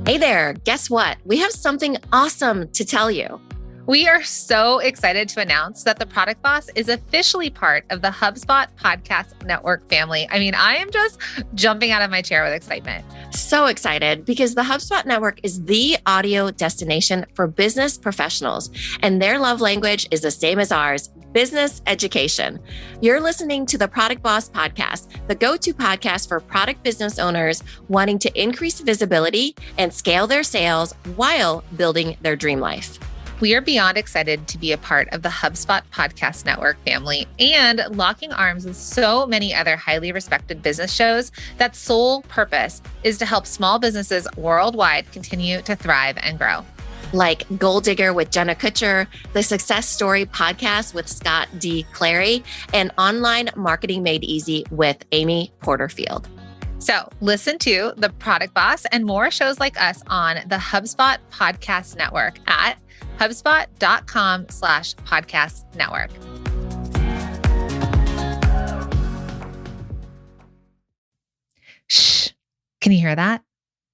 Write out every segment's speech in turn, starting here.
Hey there, guess what? We have something awesome to tell you. We are so excited to announce that the Product Boss is officially part of the HubSpot Podcast Network family. I mean, I am just jumping out of my chair with excitement. So excited because the HubSpot Network is the audio destination for business professionals, and their love language is the same as ours: business education. You're listening to the Product Boss Podcast, the go-to podcast for product business owners wanting to increase visibility and scale their sales while building their dream life. We are beyond excited to be a part of the HubSpot Podcast Network family and locking arms with so many other highly respected business shows that sole purpose is to help small businesses worldwide continue to thrive and grow. Like Goal Digger with Jenna Kutcher, the Success Story podcast with Scott D. Clary, and Online Marketing Made Easy with Amy Porterfield. So listen to The Product Boss and more shows like us on the HubSpot Podcast Network at HubSpot.com/podcast network. Shh. Can you hear that?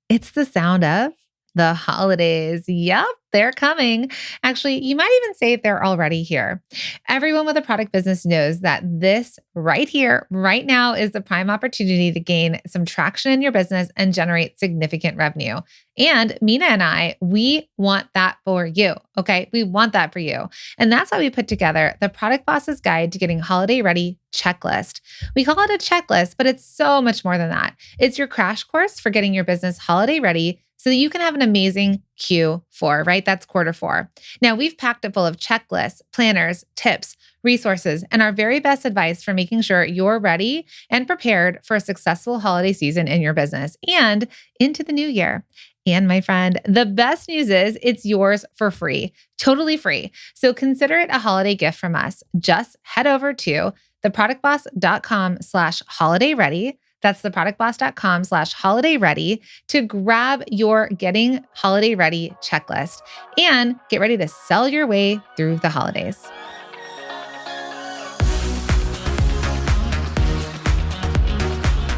It's the sound of the holidays. Yep, they're coming. Actually, you might even say they're already here. Everyone with a product business knows that this right here, right now, is the prime opportunity to gain some traction in your business and generate significant revenue. And Mina and I, we want that for you. Okay. We want that for you. And that's why we put together the Product Boss's Guide to Getting Holiday Ready checklist. We call it a checklist, but it's so much more than that. It's your crash course for getting your business holiday ready so that you can have an amazing Q4, right? That's Q4. Now, we've packed it full of checklists, planners, tips, resources, and our very best advice for making sure you're ready and prepared for a successful holiday season in your business and into the new year. And my friend, the best news is it's yours for free, totally free. So consider it a holiday gift from us. Just head over to theproductboss.com/holiday ready. That's theproductboss.com/holiday ready to grab your Getting Holiday Ready checklist and get ready to sell your way through the holidays.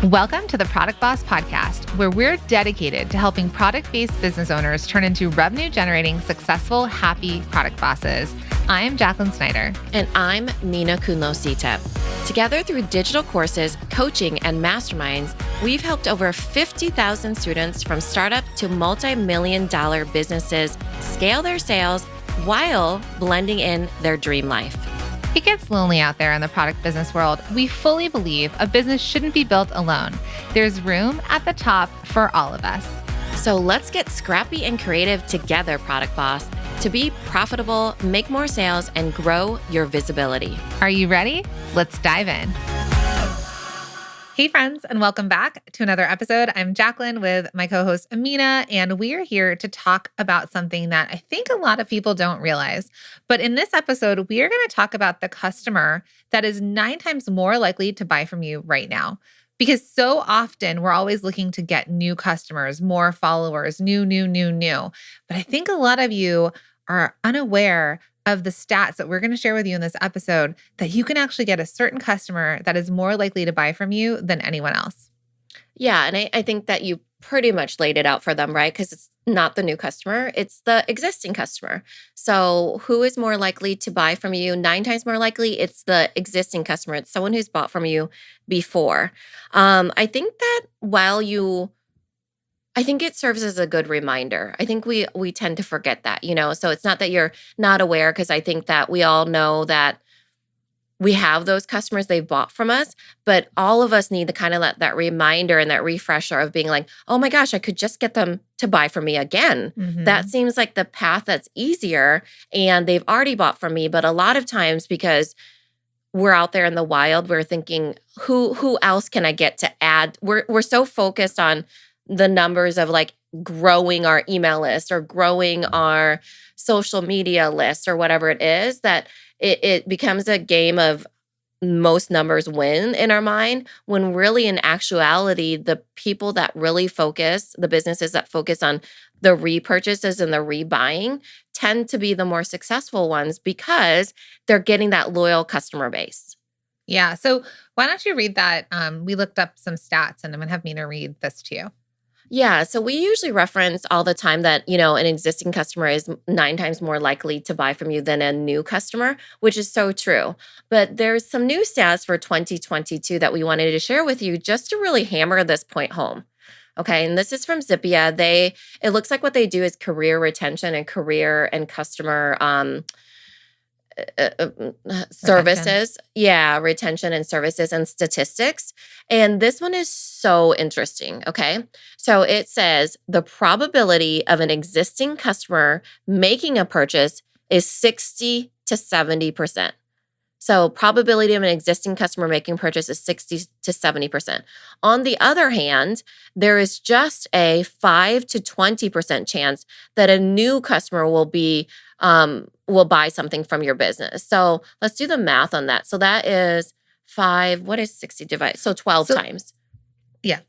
Welcome to the Product Boss Podcast, where we're dedicated to helping product-based business owners turn into revenue-generating, successful, happy product bosses. I'm Jacqueline Snyder. And I'm Mina Kunosita. Together through digital courses, coaching, and masterminds, we've helped over 50,000 students from startup to multi-million-dollar businesses scale their sales while blending in their dream life. It gets lonely out there in the product business world. We fully believe a business shouldn't be built alone. There's room at the top for all of us. So let's get scrappy and creative together, Product Boss, to be profitable, make more sales, and grow your visibility. Are you ready? Let's dive in. Hey friends, and welcome back to another episode. I'm Jacqueline with my co-host Amina, and we are here to talk about something that I think a lot of people don't realize. But in this episode, we are going to talk about the customer that is 9 times more likely to buy from you right now. Because so often we're always looking to get new customers, more followers, new. But I think a lot of you are unaware of the stats that we're going to share with you in this episode, that you can actually get a certain customer that is more likely to buy from you than anyone else. Yeah, and I think that you pretty much laid it out for them, right? Because it's not the new customer, it's the existing customer. So who is more likely to buy from you? 9 times more likely, it's the existing customer. It's someone who's bought from you before. I think that I think it serves as a good reminder. I think we tend to forget that, so it's not that you're not aware, because I think that we all know that we have those customers, they've bought from us, but all of us need to kind of let that reminder and that refresher of being like, oh my gosh, I could just get them to buy from me again. Mm-hmm. That seems like the path that's easier, and they've already bought from me. But a lot of times, because we're out there in the wild, we're thinking, who else can I get to add? We're so focused on the numbers of like growing our email list or growing our social media list or whatever it is, that it becomes a game of most numbers win in our mind, when really in actuality, the people that really focus, the businesses that focus on the repurchases and the rebuying tend to be the more successful ones, because they're getting that loyal customer base. Yeah. So why don't you read that? We looked up some stats, and I'm going to have Mina read this to you. Yeah, so we usually reference all the time that, an existing customer is 9 times more likely to buy from you than a new customer, which is so true. But there's some new stats for 2022 that we wanted to share with you just to really hammer this point home. Okay, and this is from Zippia. It looks like what they do is career retention and career and customer Retention. services. Yeah, retention and services and statistics. And this one is so interesting. Okay. So it says the probability of an existing customer making a purchase is 60 to 70%. So probability of an existing customer making purchase is 60 to 70%. On the other hand, there is just a 5 to 20% chance that a new customer will buy something from your business. So let's do the math on that. So that is 5, what is 60 divided? So 12 So times. yeah.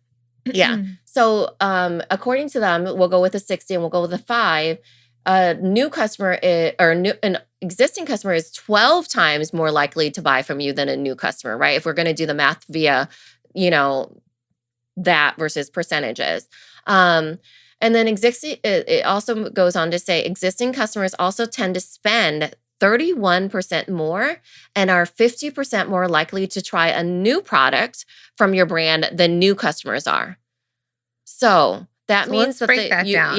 Yeah. So according to them, we'll go with a 60 and we'll go with a 5. A new customer an existing customer is 12 times more likely to buy from you than a new customer, right? If we're going to do the math via, that versus percentages. And then it also goes on to say existing customers also tend to spend 31% more and are 50% more likely to try a new product from your brand than new customers are. So that So means let's that break that down.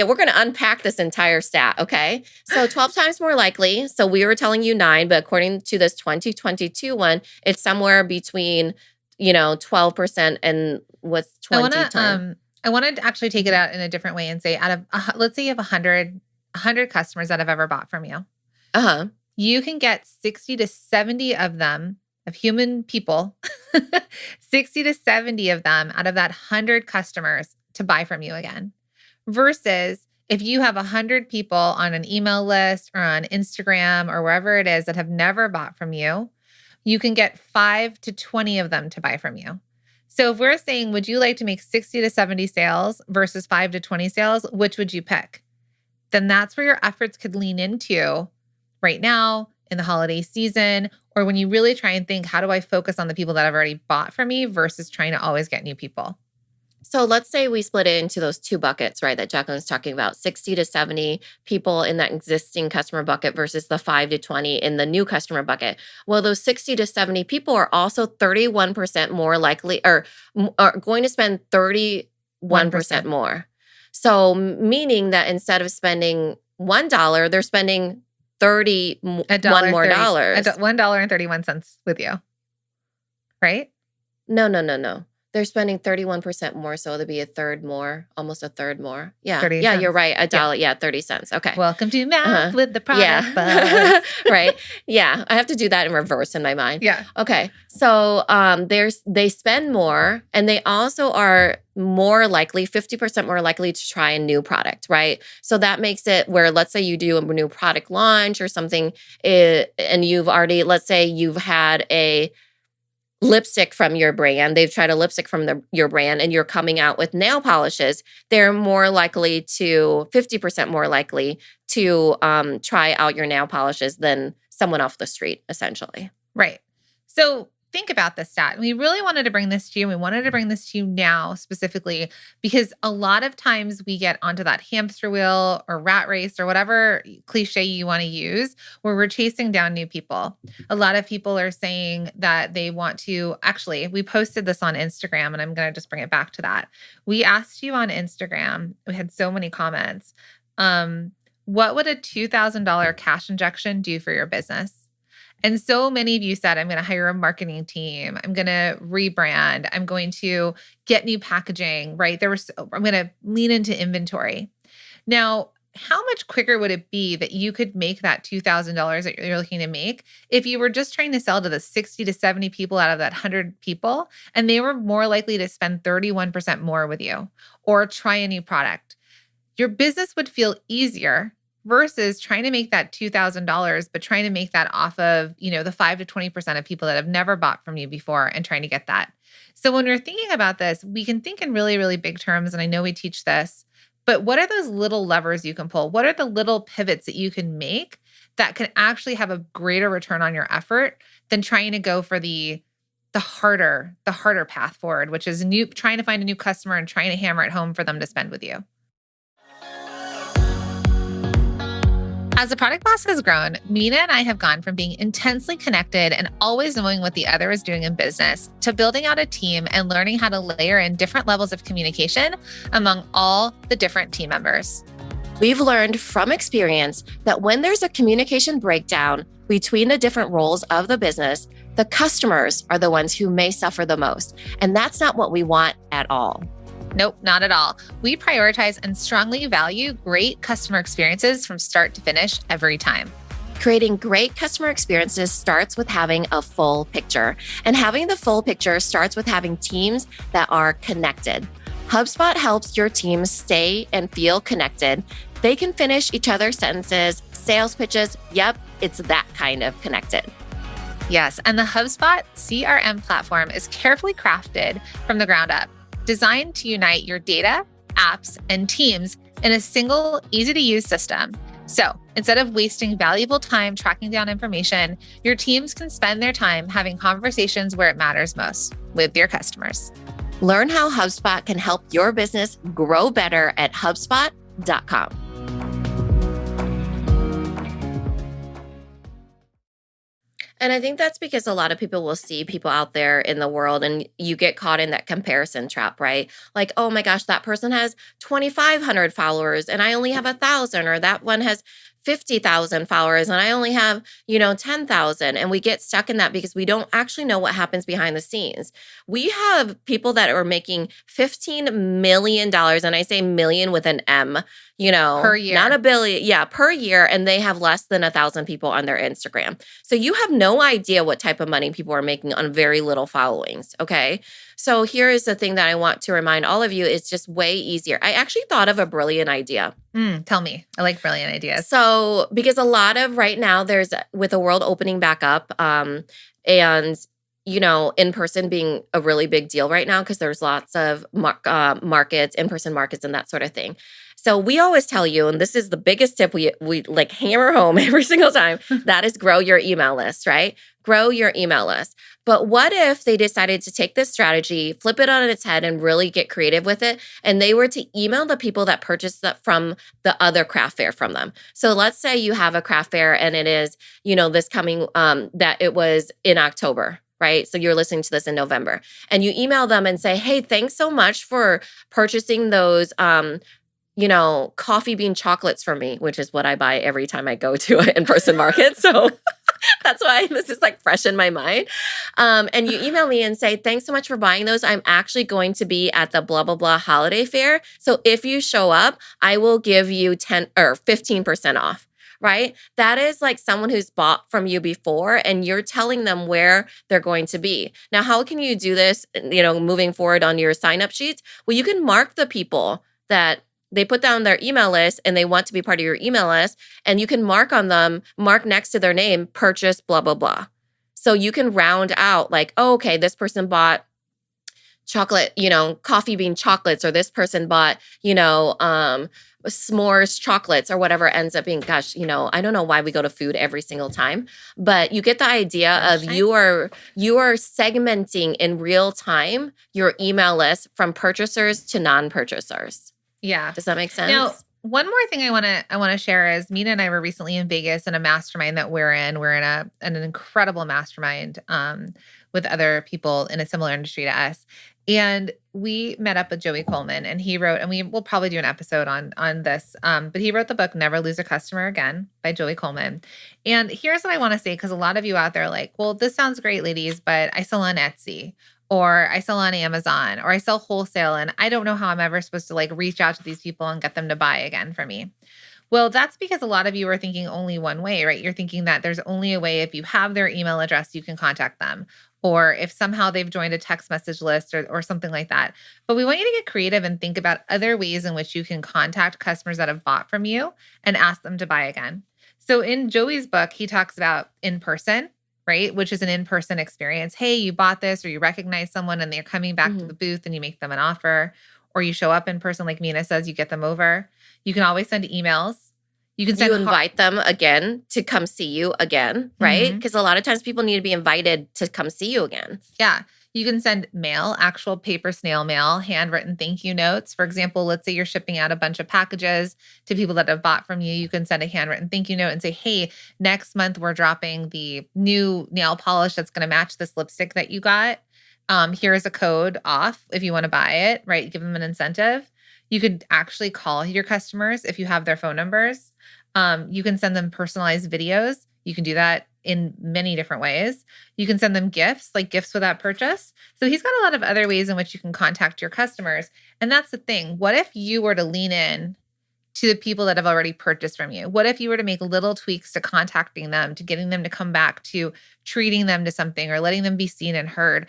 we're going to unpack this entire stat. Okay. So 12 times more likely. So we were telling you 9, but according to this 2022 one, it's somewhere between, 12% and what's 20 times. I want to actually take it out in a different way and say let's say you have 100 customers that have ever bought from you. Uh-huh. You can get 60 to 70 of them, of human people, 60 to 70 of them out of that 100 customers to buy from you again. Versus if you have 100 people on an email list or on Instagram or wherever it is that have never bought from you, you can get 5 to 20 of them to buy from you. So if we're saying, would you like to make 60 to 70 sales versus 5 to 20 sales, which would you pick? Then that's where your efforts could lean into right now in the holiday season, or when you really try and think, how do I focus on the people that have already bought from me versus trying to always get new people? So let's say we split it into those 2 buckets, right? That Jacqueline's talking about 60 to 70 people in that existing customer bucket versus the 5 to 20 in the new customer bucket. Well, those 60 to 70 people are also 31% more likely or are going to spend 31% 1%. more. So meaning that instead of spending $1, they're spending $31 more dollars. $1.31 with you. Right? No. They're spending 31% more, so it'll be a third more, almost a third more. Yeah, 30 yeah, you're cents. right. $1, 30 cents. Okay. Welcome to Math with the Product Yeah. Buzz. Right. Yeah, I have to do that in reverse in my mind. Yeah. Okay. So they spend more and they also are more likely, 50% more likely to try a new product, right? So that makes it where, let's say you do a new product launch or something, and let's say you've had a lipstick from your brand, they've tried a lipstick from your brand, and you're coming out with nail polishes, they're 50% more likely to try out your nail polishes than someone off the street, essentially. Right. So think about this stat. We really wanted to bring this to you. We wanted to bring this to you now specifically because a lot of times we get onto that hamster wheel or rat race or whatever cliche you want to use where we're chasing down new people. A lot of people are saying that they want to, actually, we posted this on Instagram and I'm going to just bring it back to that. We asked you on Instagram, we had so many comments. What would a $2,000 cash injection do for your business? And so many of you said, I'm going to hire a marketing team. I'm going to rebrand. I'm going to get new packaging, right? I'm going to lean into inventory. Now, how much quicker would it be that you could make that $2,000 that you're looking to make if you were just trying to sell to the 60 to 70 people out of that 100 people, and they were more likely to spend 31% more with you or try a new product? Your business would feel easier versus trying to make that $2,000, but trying to make that off of, the 5 to 20% of people that have never bought from you before and trying to get that. So when we're thinking about this, we can think in really, really big terms. And I know we teach this, but what are those little levers you can pull? What are the little pivots that you can make that can actually have a greater return on your effort than trying to go for the the harder path forward, which is trying to find a new customer and trying to hammer it home for them to spend with you. As the Product Boss has grown, Mina and I have gone from being intensely connected and always knowing what the other is doing in business to building out a team and learning how to layer in different levels of communication among all the different team members. We've learned from experience that when there's a communication breakdown between the different roles of the business, the customers are the ones who may suffer the most. And that's not what we want at all. Nope, not at all. We prioritize and strongly value great customer experiences from start to finish every time. Creating great customer experiences starts with having a full picture. And having the full picture starts with having teams that are connected. HubSpot helps your team stay and feel connected. They can finish each other's sentences, sales pitches. Yep, it's that kind of connected. Yes, and the HubSpot CRM platform is carefully crafted from the ground up, designed to unite your data, apps, and teams in a single, easy-to-use system. So instead of wasting valuable time tracking down information, your teams can spend their time having conversations where it matters most with your customers. Learn how HubSpot can help your business grow better at HubSpot.com. And I think that's because a lot of people will see people out there in the world and you get caught in that comparison trap, right? Like, oh my gosh, that person has 2,500 followers and I only have 1,000, or that one has 50,000 followers and I only have, 10,000. And we get stuck in that because we don't actually know what happens behind the scenes. We have people that are making $15 million, and I say million with an M, Per year. Not a billion. Yeah, per year. And they have less than 1,000 people on their Instagram. So you have no idea what type of money people are making on very little followings. Okay. So here is the thing that I want to remind all of you. It's just way easier. I actually thought of a brilliant idea. Tell me. I like brilliant ideas. So because a lot of right now with the world opening back up, and in person being a really big deal right now because there's lots of markets, in-person markets and that sort of thing. So we always tell you, and this is the biggest tip we like hammer home every single time, that is grow your email list, right? Grow your email list. But what if they decided to take this strategy, flip it on its head and really get creative with it, and they were to email the people that purchased that from the other craft fair from them? So let's say you have a craft fair and it is, this coming, that it was in October, right? So you're listening to this in November and you email them and say, hey, thanks so much for purchasing those, coffee bean chocolates from me, which is what I buy every time I go to an in-person market. So that's why this is like fresh in my mind. And you email me and say, thanks so much for buying those. I'm actually going to be at the blah, blah, blah holiday fair. So if you show up, I will give you 10 or 15% off. Right? That is like someone who's bought from you before and you're telling them where they're going to be. Now, how can you do this, moving forward on your sign-up sheets? Well, you can mark the people that they put down their email list and they want to be part of your email list, and you can mark next to their name, purchase blah, blah, blah. So you can round out like, oh, okay, this person bought chocolate, coffee bean chocolates, or this person bought, s'mores chocolates, or whatever ends up being. Gosh, I don't know why we go to food every single time, but you get the idea of you are segmenting in real time your email list from purchasers to non-purchasers. Yeah. Does that make sense? Now, one more thing I want to share is Mina and I were recently in Vegas in a mastermind that we're in. We're in an incredible mastermind with other people in a similar industry to us. And we met up with Joey Coleman, and he wrote, and we will probably do an episode on this, but he wrote the book, Never Lose a Customer Again by Joey Coleman. And here's what I want to say, because a lot of you out there are like, well, this sounds great, ladies, but I sell on Etsy, or I sell on Amazon, or I sell wholesale, and I don't know how I'm ever supposed to like reach out to these people and get them to buy again from me. Well, that's because a lot of you are thinking only one way, right? You're thinking that there's only a way if you have their email address, you can contact them, or if somehow they've joined a text message list or something like that. But we want you to get creative and think about other ways in which you can contact customers that have bought from you and ask them to buy again. So in Joey's book, he talks about in-person, right? Which is an in-person experience. Hey, you bought this, or you recognize someone and they're coming back to the booth and you make them an offer, or you show up in person like Mina says, you get them over. You can always send emails. You can send you invite them again to come see you again, right? Because a lot of times people need to be invited to come see you again. Yeah. You can send mail, actual paper snail mail, handwritten thank you notes. For example, let's say you're shipping out a bunch of packages to people that have bought from you. You can send a handwritten thank you note and say, hey, next month we're dropping the new nail polish that's going to match this lipstick that you got. Here's a code off if you want to buy it, right? Give them an incentive. You could actually call your customers if you have their phone numbers. You can send them personalized videos. You can do that in many different ways. You can send them gifts, like gifts without purchase. So he's got a lot of other ways in which you can contact your customers. And that's the thing. What if you were to lean in to the people that have already purchased from you? What if you were to make little tweaks to contacting them, to getting them to come back, to treating them to something or letting them be seen and heard?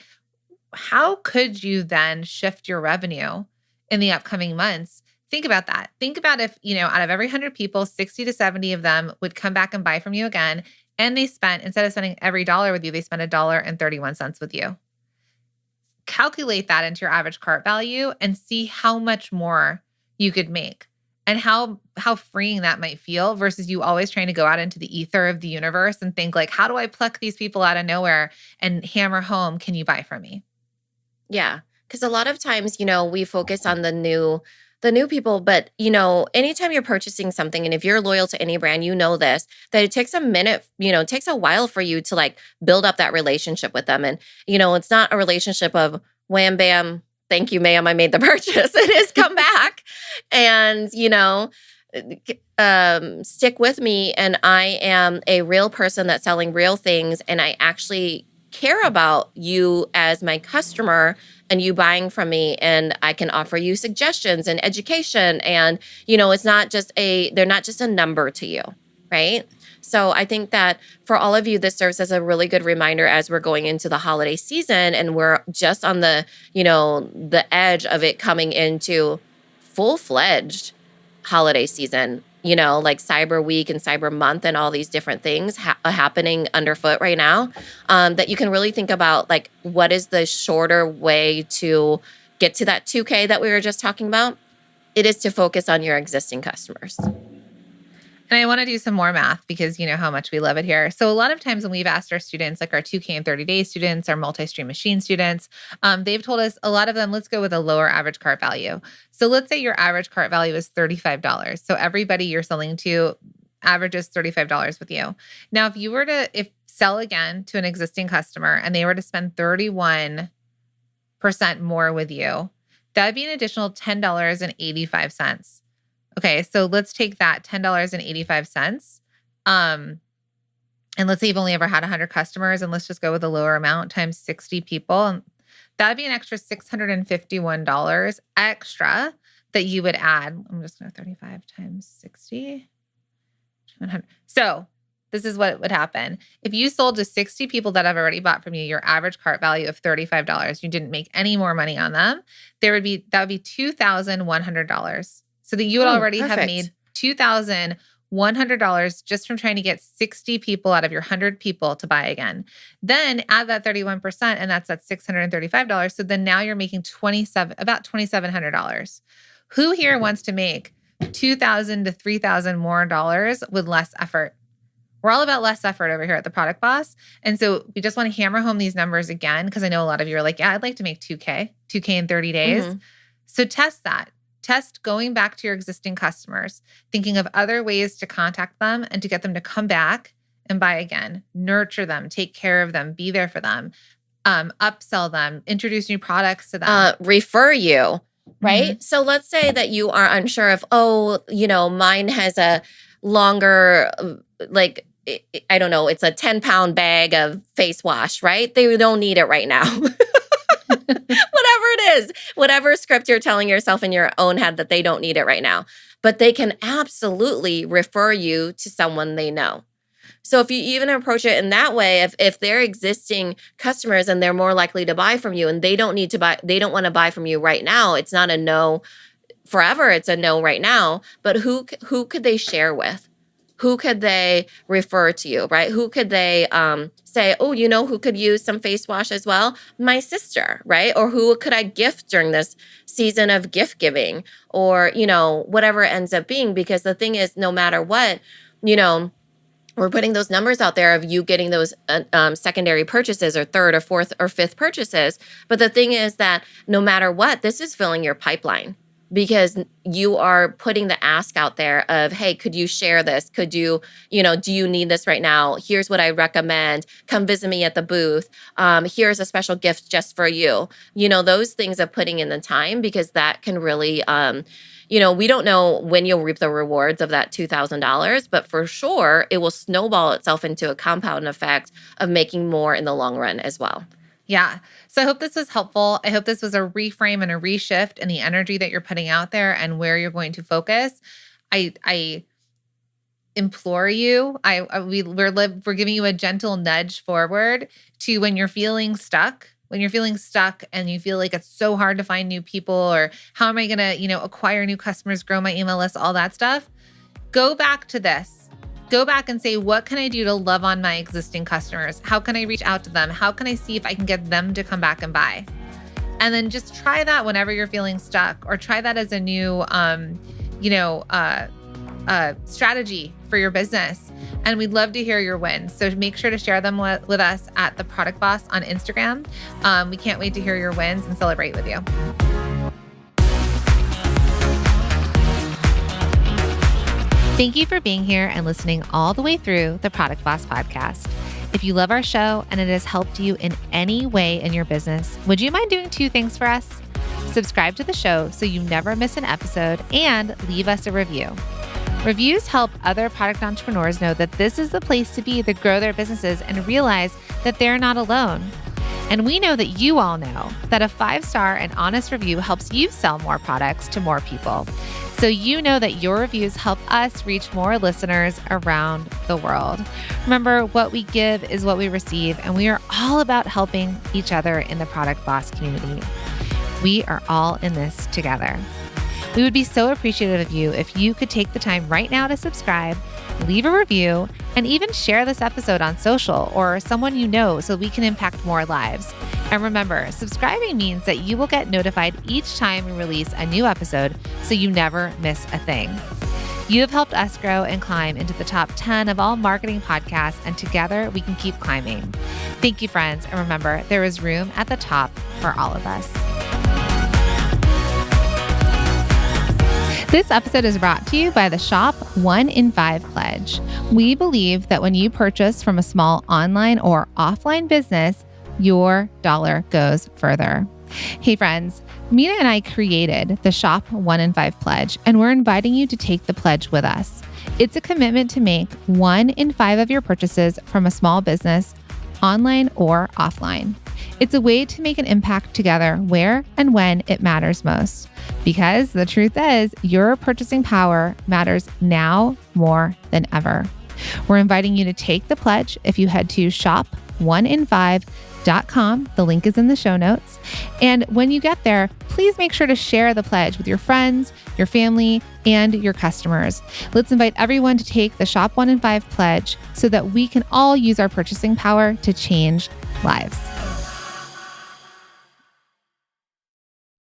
How could you then shift your revenue in the upcoming months? Think about that. Think about if, out of every 100 people, 60 to 70 of them would come back and buy from you again. And they spent, instead of spending every dollar with you, they spent $1.31 with you. Calculate that into your average cart value and see how much more you could make and how freeing that might feel versus you always trying to go out into the ether of the universe and think like, how do I pluck these people out of nowhere and hammer home, can you buy from me? Yeah. Because a lot of times, we focus on the new people, but anytime you're purchasing something, and if you're loyal to any brand, that it takes a minute, it takes a while for you to like build up that relationship with them. And, it's not a relationship of wham, bam, thank you, ma'am, I made the purchase. It is come back and, stick with me. And I am a real person that's selling real things. And I actually care about you as my customer and you buying from me, and I can offer you suggestions and education. And, it's not just they're not just a number to you, right? So I think that for all of you, this serves as a really good reminder as we're going into the holiday season and we're just on the, the edge of it coming into full-fledged holiday season, like Cyber Week and Cyber Month and all these different things happening underfoot right now, that you can really think about, like, what is the shorter way to get to that 2K that we were just talking about? It is to focus on your existing customers. And I want to do some more math because you know how much we love it here. So a lot of times when we've asked our students, like our 2K and 30-day students, our multi-stream machine students, they've told us, a lot of them, let's go with a lower average cart value. So let's say your average cart value is $35. So everybody you're selling to averages $35 with you. Now, if you were to sell again to an existing customer and they were to spend 31% more with you, that'd be an additional $10.85. Okay, so let's take that $10.85. And let's say you've only ever had 100 customers, and let's just go with a lower amount times 60 people. And that'd be an extra $651 extra that you would add. I'm just going to 35 times 60. 100. So this is what would happen. If you sold to 60 people that have already bought from you, your average cart value of $35, you didn't make any more money on them, that would be $2,100. So that you would already have made $2,100 just from trying to get 60 people out of your 100 people to buy again. Then add that 31%, and that's at $635. So then now you're making about $2,700. Who here wants to make $2,000 to $3,000 more dollars with less effort? We're all about less effort over here at The Product Boss. And so we just want to hammer home these numbers again, because I know a lot of you are like, yeah, I'd like to make 2K in 30 days. Mm-hmm. So test that. Test going back to your existing customers, thinking of other ways to contact them and to get them to come back and buy again. Nurture them, take care of them, be there for them, upsell them, introduce new products to them. Refer you, right? Mm-hmm. So let's say that you are unsure if, mine has a longer, I don't know, it's a 10-pound bag of face wash, right? They don't need it right now. Whatever it is, whatever script you're telling yourself in your own head that they don't need it right now, but they can absolutely refer you to someone they know. So if you even approach it in that way, if they're existing customers and they're more likely to buy from you and they don't want to buy from you right now, it's not a no forever, it's a no right now, but who could they share with? Who could they refer to you, right? Who could they say, oh, who could use some face wash as well? My sister, right? Or who could I gift during this season of gift giving, or, whatever it ends up being? Because the thing is, no matter what, we're putting those numbers out there of you getting those secondary purchases or third or fourth or fifth purchases. But the thing is that no matter what, this is filling your pipeline, because you are putting the ask out there of, hey, could you share this? Could you, do you need this right now? Here's what I recommend. Come visit me at the booth. Here's a special gift just for you. Those things of putting in the time, because that can really, we don't know when you'll reap the rewards of that $2,000, but for sure, it will snowball itself into a compound effect of making more in the long run as well. Yeah. So I hope this was helpful. I hope this was a reframe and a reshift in the energy that you're putting out there and where you're going to focus. I implore you, we're giving you a gentle nudge forward to when you're feeling stuck. When you're feeling stuck and you feel like it's so hard to find new people, or how am I going to, acquire new customers, grow my email list, all that stuff, go back to this. Go back and say, what can I do to love on my existing customers? How can I reach out to them? How can I see if I can get them to come back and buy? And then just try that whenever you're feeling stuck, or try that as a new, strategy for your business. And we'd love to hear your wins. So make sure to share them with us at The Product Boss on Instagram. We can't wait to hear your wins and celebrate with you. Thank you for being here and listening all the way through the Product Boss podcast. If you love our show and it has helped you in any way in your business, would you mind doing 2 things for us? Subscribe to the show so you never miss an episode, and leave us a review. Reviews help other product entrepreneurs know that this is the place to be to grow their businesses and realize that they're not alone. And we know that you all know that a 5-star and honest review helps you sell more products to more people. So you know that your reviews help us reach more listeners around the world. Remember, what we give is what we receive, and we are all about helping each other in the Product Boss community. We are all in this together. We would be so appreciative of you if you could take the time right now to subscribe, leave a review, and even share this episode on social or someone you know, so we can impact more lives. And remember, subscribing means that you will get notified each time we release a new episode, so you never miss a thing. You have helped us grow and climb into the top 10 of all marketing podcasts, and together we can keep climbing. Thank you, friends. And remember, there is room at the top for all of us. This episode is brought to you by the Shop 1 in 5 Pledge. We believe that when you purchase from a small online or offline business, your dollar goes further. Hey friends, Mina and I created the Shop 1 in 5 Pledge, and we're inviting you to take the pledge with us. It's a commitment to make 1 in 5 of your purchases from a small business, online or offline. It's a way to make an impact together where and when it matters most. Because the truth is, your purchasing power matters now more than ever. We're inviting you to take the pledge if you head to shop1in5.com. The link is in the show notes. And when you get there, please make sure to share the pledge with your friends, your family, and your customers. Let's invite everyone to take the Shop 1 in 5 pledge so that we can all use our purchasing power to change lives.